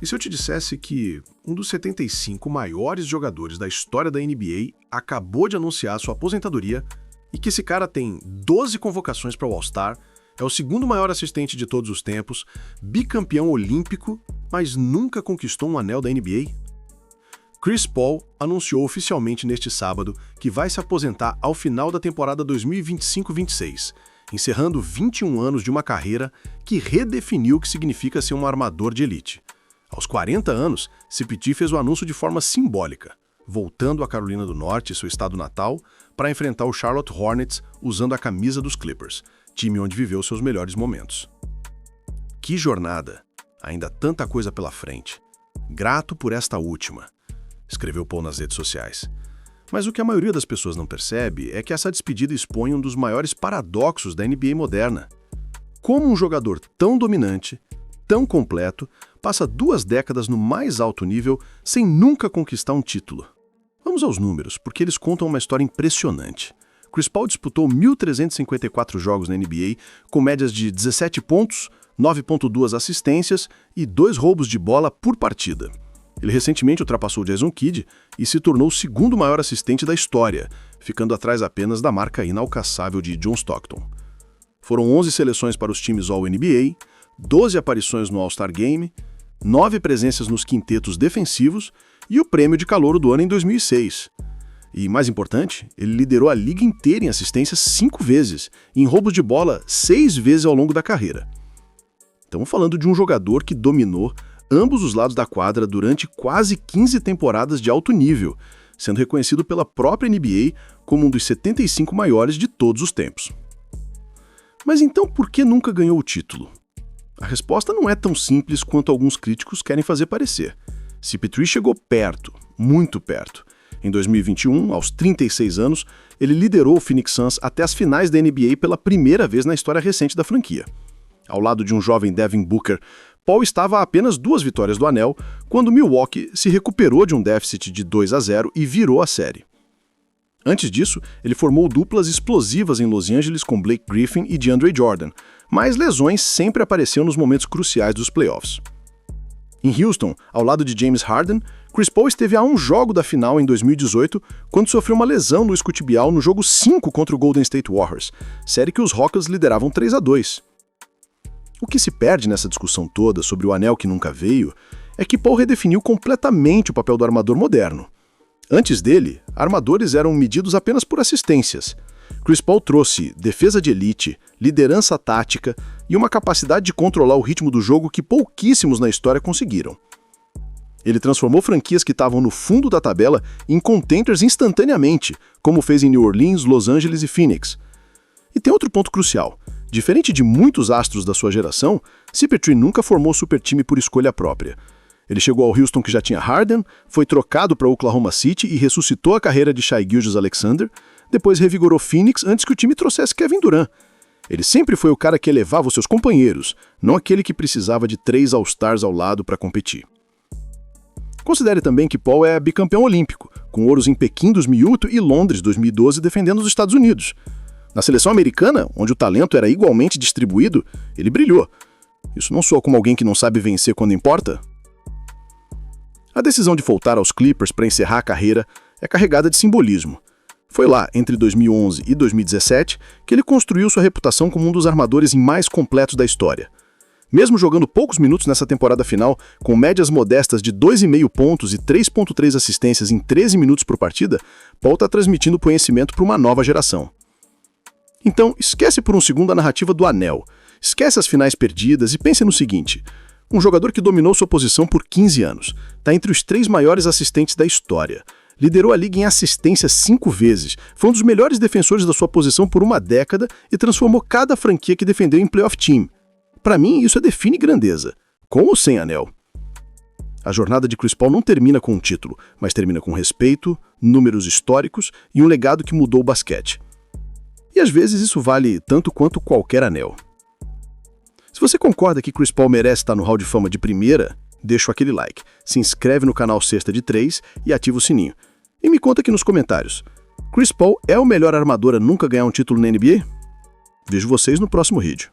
E se eu te dissesse que um dos 75 maiores jogadores da história da NBA acabou de anunciar sua aposentadoria e que esse cara tem 12 convocações para o All-Star, é o segundo maior assistente de todos os tempos, bicampeão olímpico, mas nunca conquistou um anel da NBA? Chris Paul anunciou oficialmente neste sábado que vai se aposentar ao final da temporada 2025-26, encerrando 21 anos de uma carreira que redefiniu o que significa ser um armador de elite. Aos 40 anos, CP3 fez o anúncio de forma simbólica, voltando à Carolina do Norte, seu estado natal, para enfrentar o Charlotte Hornets usando a camisa dos Clippers, time onde viveu seus melhores momentos. Que jornada! Ainda tanta coisa pela frente. Grato por esta última, escreveu Paul nas redes sociais. Mas o que a maioria das pessoas não percebe é que essa despedida expõe um dos maiores paradoxos da NBA moderna. Como um jogador tão dominante, tão completo, passa 2 décadas no mais alto nível sem nunca conquistar um título. Vamos aos números, porque eles contam uma história impressionante. Chris Paul disputou 1.354 jogos na NBA, com médias de 17 pontos, 9.2 assistências e 2 roubos de bola por partida. Ele recentemente ultrapassou Jason Kidd e se tornou o segundo maior assistente da história, ficando atrás apenas da marca inalcançável de John Stockton. Foram 11 seleções para os times All-NBA, 12 aparições no All-Star Game, 9 presenças nos quintetos defensivos e o prêmio de calouro do ano em 2006. E, mais importante, ele liderou a liga inteira em assistências 5 vezes e em roubos de bola 6 vezes ao longo da carreira. Estamos falando de um jogador que dominou ambos os lados da quadra durante quase 15 temporadas de alto nível, sendo reconhecido pela própria NBA como um dos 75 maiores de todos os tempos. Mas então por que nunca ganhou o título? A resposta não é tão simples quanto alguns críticos querem fazer parecer. CP3 chegou perto, muito perto. Em 2021, aos 36 anos, ele liderou o Phoenix Suns até as finais da NBA pela primeira vez na história recente da franquia. Ao lado de um jovem Devin Booker, Paul estava a apenas 2 vitórias do anel, quando Milwaukee se recuperou de um déficit de 2-0 e virou a série. Antes disso, ele formou duplas explosivas em Los Angeles com Blake Griffin e DeAndre Jordan, mas lesões sempre apareciam nos momentos cruciais dos playoffs. Em Houston, ao lado de James Harden, Chris Paul esteve a um jogo da final em 2018, quando sofreu uma lesão no isquiotibial no jogo 5 contra o Golden State Warriors, série que os Rockets lideravam 3-2. O que se perde nessa discussão toda sobre o anel que nunca veio é que Paul redefiniu completamente o papel do armador moderno. Antes dele, armadores eram medidos apenas por assistências. Chris Paul trouxe defesa de elite, liderança tática e uma capacidade de controlar o ritmo do jogo que pouquíssimos na história conseguiram. Ele transformou franquias que estavam no fundo da tabela em contenders instantaneamente, como fez em New Orleans, Los Angeles e Phoenix. E tem outro ponto crucial. Diferente de muitos astros da sua geração, CP3 nunca formou super time por escolha própria. Ele chegou ao Houston que já tinha Harden, foi trocado para Oklahoma City e ressuscitou a carreira de Shai Gilgeous-Alexander, depois revigorou Phoenix antes que o time trouxesse Kevin Durant. Ele sempre foi o cara que elevava os seus companheiros, não aquele que precisava de 3 All-Stars ao lado para competir. Considere também que Paul é bicampeão olímpico, com ouros em Pequim 2008 e Londres 2012 defendendo os Estados Unidos. Na seleção americana, onde o talento era igualmente distribuído, ele brilhou. Isso não soa como alguém que não sabe vencer quando importa? A decisão de voltar aos Clippers para encerrar a carreira é carregada de simbolismo. Foi lá, entre 2011 e 2017, que ele construiu sua reputação como um dos armadores mais completos da história. Mesmo jogando poucos minutos nessa temporada final, com médias modestas de 2,5 pontos e 3,3 assistências em 13 minutos por partida, Paul está transmitindo conhecimento para uma nova geração. Então, esquece por um segundo a narrativa do anel, esquece as finais perdidas e pense no seguinte: um jogador que dominou sua posição por 15 anos, está entre os 3 maiores assistentes da história, liderou a liga em assistência 5 vezes, foi um dos melhores defensores da sua posição por uma década e transformou cada franquia que defendeu em playoff team. Para mim, isso define grandeza, com ou sem anel. A jornada de Chris Paul não termina com um título, mas termina com respeito, números históricos e um legado que mudou o basquete. E às vezes isso vale tanto quanto qualquer anel. Se você concorda que Chris Paul merece estar no Hall de Fama de primeira, deixa aquele like, se inscreve no canal Sexta de 3 e ativa o sininho. E me conta aqui nos comentários, Chris Paul é o melhor armador a nunca ganhar um título na NBA? Vejo vocês no próximo vídeo.